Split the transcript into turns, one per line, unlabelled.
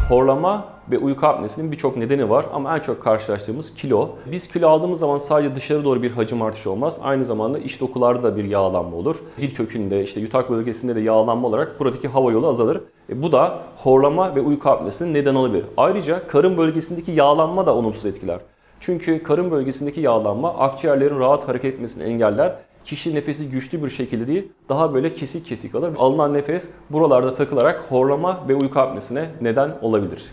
Horlama ve uyku apnesinin birçok nedeni var ama en çok karşılaştığımız kilo. Biz kilo aldığımız zaman sadece dışarı doğru bir hacim artışı olmaz. Aynı zamanda iç dokularda da bir yağlanma olur. Dil kökünde, yutak bölgesinde de yağlanma olarak buradaki hava yolu azalır. Bu da horlama ve uyku apnesinin neden olabilir. Ayrıca karın bölgesindeki yağlanma da olumsuz etkiler. Çünkü karın bölgesindeki yağlanma akciğerlerin rahat hareket etmesini engeller. Kişi nefesi güçlü bir şekilde değil, daha böyle kesik kesik alır. Alınan nefes buralarda takılarak horlama ve uyku apnesine neden olabilir.